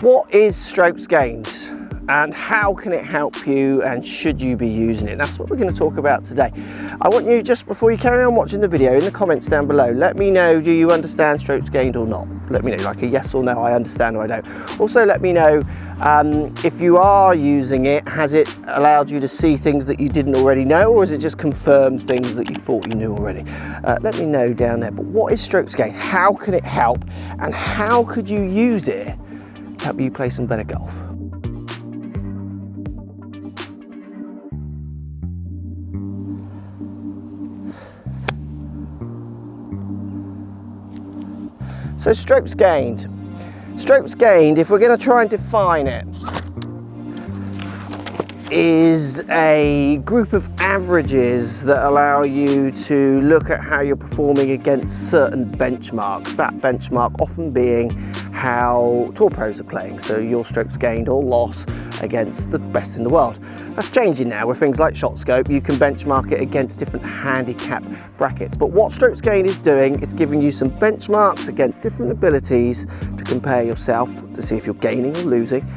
What is strokes gained and how can it help you, and should you be using it? That's what we're going to talk about today. I want you, just before you carry on watching the video, in the comments down below, let me know, do you understand strokes gained or not? Let me know, like a yes or no, I understand or I don't. Also let me know if you are using it, has it allowed you to see things that you didn't already know, or has it just confirmed things that you thought you knew already? Let me know down there. But what is strokes gained? How can it help? And how could you use it to help you play some better golf? So strokes gained. Strokes gained, if we're going to try and define it, is a group of averages that allow you to look at how you're performing against certain benchmarks. That benchmark often being how tour pros are playing, so your strokes gained or loss against the best in the world. That's changing now with things like ShotScope. You can benchmark it against different handicap brackets. But what strokes gained is doing, it's giving you some benchmarks against different abilities to compare yourself to see if you're gaining or losing.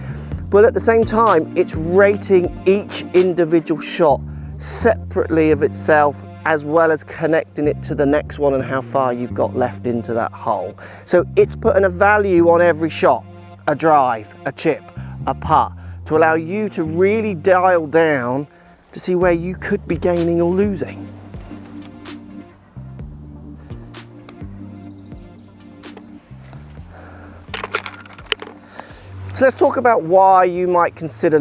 But at the same time, it's rating each individual shot separately of itself, as well as connecting it to the next one and how far you've got left into that hole. So it's putting a value on every shot, a drive, a chip, a putt, to allow you to really dial down to see where you could be gaining or losing. So let's talk about why you might consider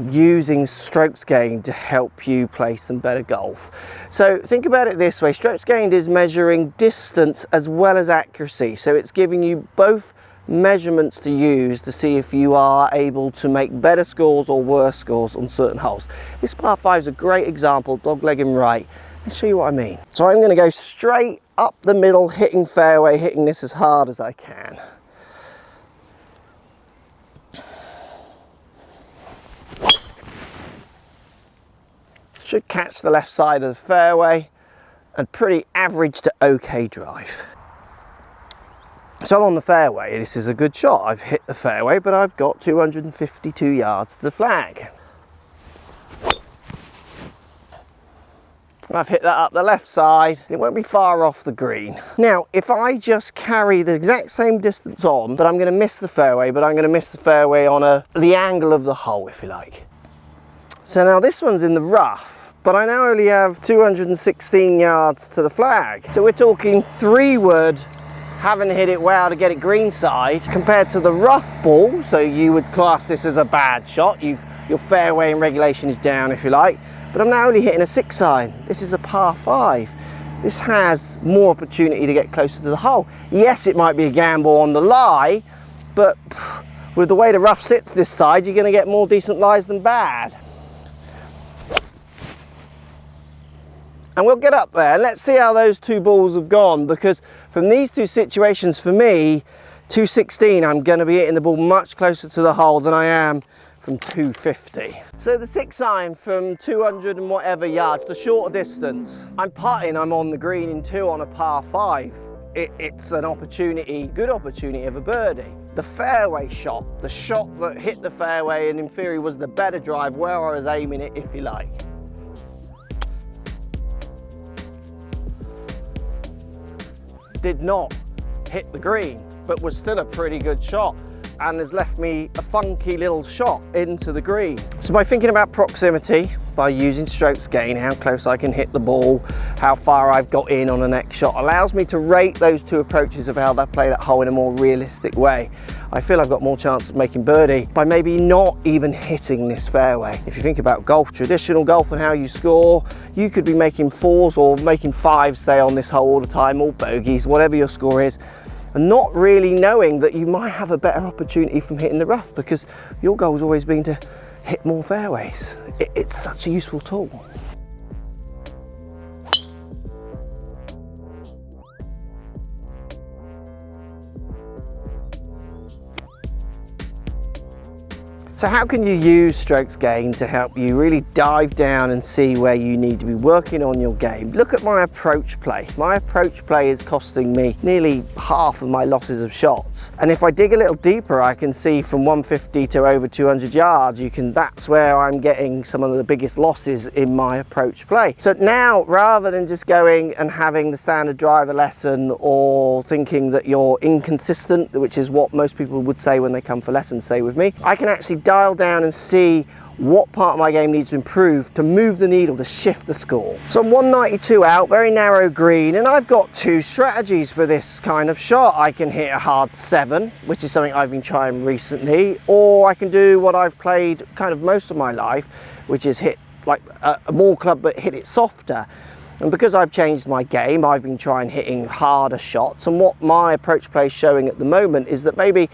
using strokes gained to help you play some better golf. So think about it this way, strokes gained is measuring distance as well as accuracy. So it's giving you both measurements to use to see if you are able to make better scores or worse scores on certain holes. This par 5 is a great example, doglegging right. Let's show you what I mean. So I'm going to go straight up the middle, hitting fairway, hitting this as hard as I can. Should catch the left side of the fairway, and pretty average to okay drive. So I'm on the fairway, this is a good shot. I've hit the fairway, but I've got 252 yards to the flag. I've hit that up the left side, it won't be far off the green. Now, if I just carry the exact same distance on, but I'm going to miss the fairway, but I'm going to miss the fairway on the angle of the hole, if you like. So now this one's in the rough, but I now only have 216 yards to the flag. So we're talking 3 wood, having hit it well to get it greenside, compared to the rough ball. So you would class this as a bad shot. Your fairway in regulation is down, if you like. But I'm now only hitting a 6 iron. This is a par 5. This has more opportunity to get closer to the hole. Yes, it might be a gamble on the lie, but with the way the rough sits this side, you're going to get more decent lies than bad. And we'll get up there and let's see how those 2 balls have gone, because from these 2 situations, for me, 216, I'm going to be hitting the ball much closer to the hole than I am from 250. So the 6 iron from 200 and whatever yards, the shorter distance, I'm putting, I'm on the green in 2 on a par 5. It's an opportunity, good opportunity of a birdie. The fairway shot, the shot that hit the fairway and in theory was the better drive, where I was aiming it, if you like. Did not hit the green, but was still a pretty good shot and has left me a funky little shot into the green. So by thinking about proximity, by using strokes gained, how close I can hit the ball, how far I've got in on the next shot, allows me to rate those 2 approaches of how they play that hole in a more realistic way. I feel I've got more chance of making birdie by maybe not even hitting this fairway. If you think about golf, traditional golf and how you score, you could be making 4s or making 5s, say, on this hole all the time, or bogeys, whatever your score is, and not really knowing that you might have a better opportunity from hitting the rough, because your goal's always been to hit more fairways. It's such a useful tool. So So how can you use strokes gained to help you really dive down and see where you need to be working on your game? Look at my approach play. My approach play is costing me nearly half of my losses of shots. And if I dig a little deeper, I can see from 150 to over 200 yards, that's where I'm getting some of the biggest losses in my approach play. So now, rather than just going and having the standard driver lesson or thinking that you're inconsistent, which is what most people would say when they come for lessons, say with me, I can actually dial down and see what part of my game needs to improve to move the needle, to shift the score. So I'm 192 out, very narrow green, and I've got two strategies for this kind of shot. I can hit a hard 7, which is something I've been trying recently, or I can do what I've played kind of most of my life, which is hit like a more club but hit it softer. And because I've changed my game, I've been trying hitting harder shots, and what my approach play is showing at the moment is that maybe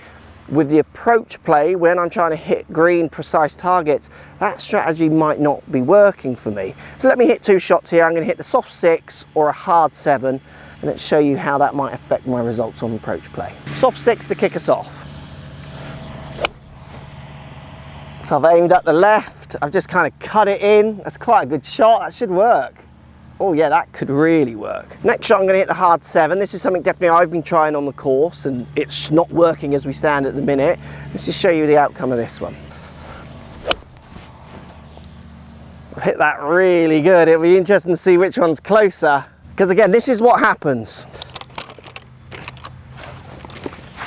with the approach play, when I'm trying to hit green precise targets, that strategy might not be working for me. So let me hit two shots here. I'm going to hit the soft 6 or a hard 7, and let's show you how that might affect my results on approach play. Soft 6 to kick us off. So I've aimed at the left, I've just kind of cut it in. That's quite a good shot, that should work. Oh yeah, that could really work. Next shot, I'm going to hit the hard 7. This is something definitely I've been trying on the course, and it's not working as we stand at the minute. Let's just show you the outcome of this one. I've hit that really good. It'll be interesting to see which one's closer, because again, this is what happens.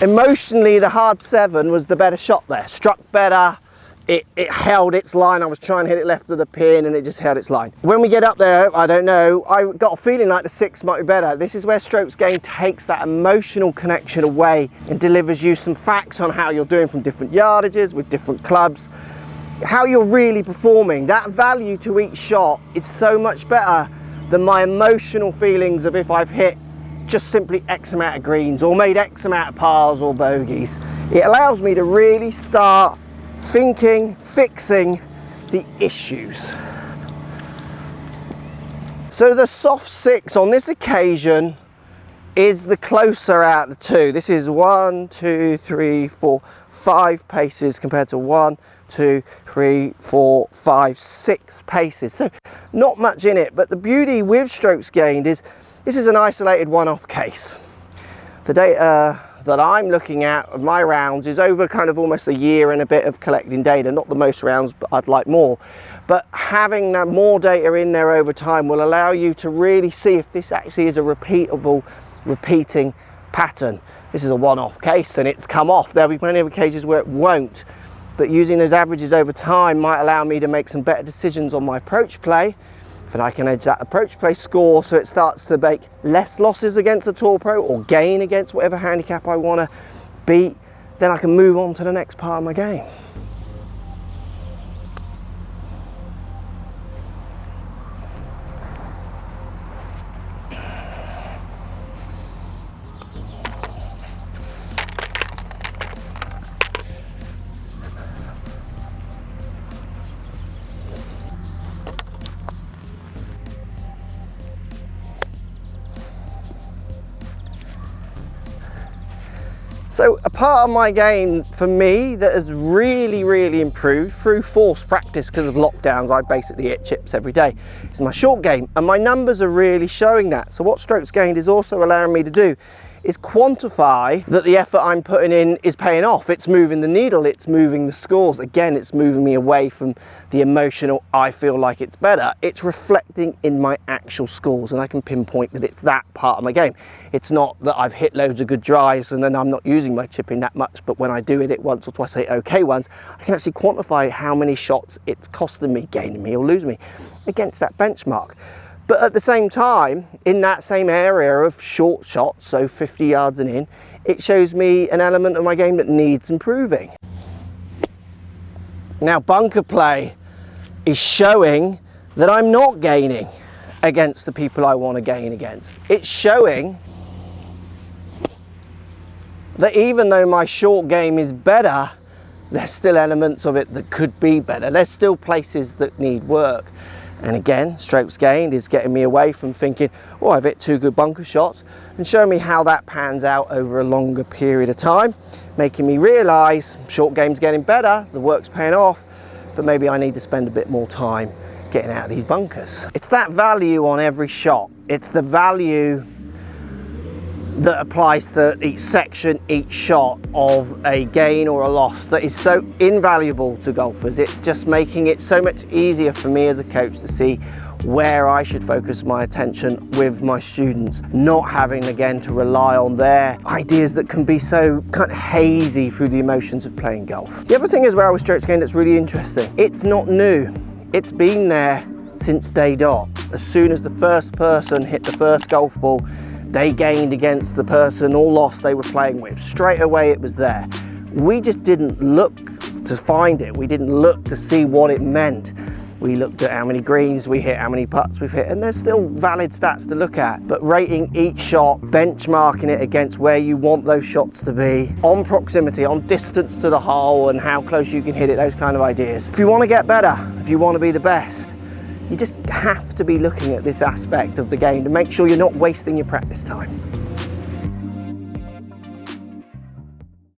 Emotionally, the hard 7 was the better shot there. Struck better. It held its line. I was trying to hit it left of the pin and it just held its line. When we get up there, I don't know, I got a feeling like the 6 might be better. This is where strokes gained takes that emotional connection away and delivers you some facts on how you're doing from different yardages with different clubs, how you're really performing. That value to each shot is so much better than my emotional feelings of if I've hit just simply X amount of greens or made X amount of pars or bogeys. It allows me to really start thinking, fixing the issues. So the soft 6 on this occasion is the closer out of the two. This is 1, 2, 3, 4, 5 paces compared to 1, 2, 3, 4, 5, 6 paces. So not much in it, but the beauty with strokes gained is this is an isolated one-off case. The data that I'm looking at of my rounds is over kind of almost a year and a bit of collecting data. Not the most rounds, but I'd like more. But having that more data in there over time will allow you to really see if this actually is a repeating pattern. This is a one-off case and it's come off. There'll be plenty of occasions where it won't. But using those averages over time might allow me to make some better decisions on my approach play. And I can edge that approach play score so it starts to make less losses against a Tour Pro or gain against whatever handicap I want to beat, then I can move on to the next part of my game. So a part of my game for me that has really improved through forced practice because of lockdowns, I basically hit chips every day, is my short game, and my numbers are really showing that. So what strokes gained is also allowing me to do is quantify that the effort I'm putting in is paying off. It's moving the needle, it's moving the scores. Again, it's moving me away from the emotional, I feel like it's better. It's reflecting in my actual scores, and I can pinpoint that it's that part of my game. It's not that I've hit loads of good drives and then I'm not using my chipping that much, but when I do hit it once or twice, I hit okay ones, I can actually quantify how many shots it's costing me, gaining me or losing me against that benchmark. But at the same time, in that same area of short shots, so 50 yards and in, it shows me an element of my game that needs improving. Now, bunker play is showing that I'm not gaining against the people I want to gain against. It's showing that even though my short game is better, there's still elements of it that could be better. There's still places that need work. And again, strokes gained is getting me away from thinking, oh, I've hit 2 good bunker shots, and showing me how that pans out over a longer period of time, making me realise short game's getting better, the work's paying off, but maybe I need to spend a bit more time getting out of these bunkers. It's that value on every shot. It's the value that applies to each section, each shot of a gain or a loss that is so invaluable to golfers. It's just making it so much easier for me as a coach to see where I should focus my attention with my students, not having again to rely on their ideas that can be so kind of hazy through the emotions of playing golf. The other thing as well with strokes gained that's really interesting, it's not new. It's been there since day dot. As soon as the first person hit the first golf ball, they gained against the person or loss they were playing with. Straight away it was there. We just didn't look to find it. We didn't look to see what it meant. We looked at how many greens we hit, how many putts we've hit, and there's still valid stats to look at. But rating each shot, benchmarking it against where you want those shots to be, on proximity, on distance to the hole and how close you can hit it, those kind of ideas. If you want to get better, if you want to be the best, you just have to be looking at this aspect of the game to make sure you're not wasting your practice time.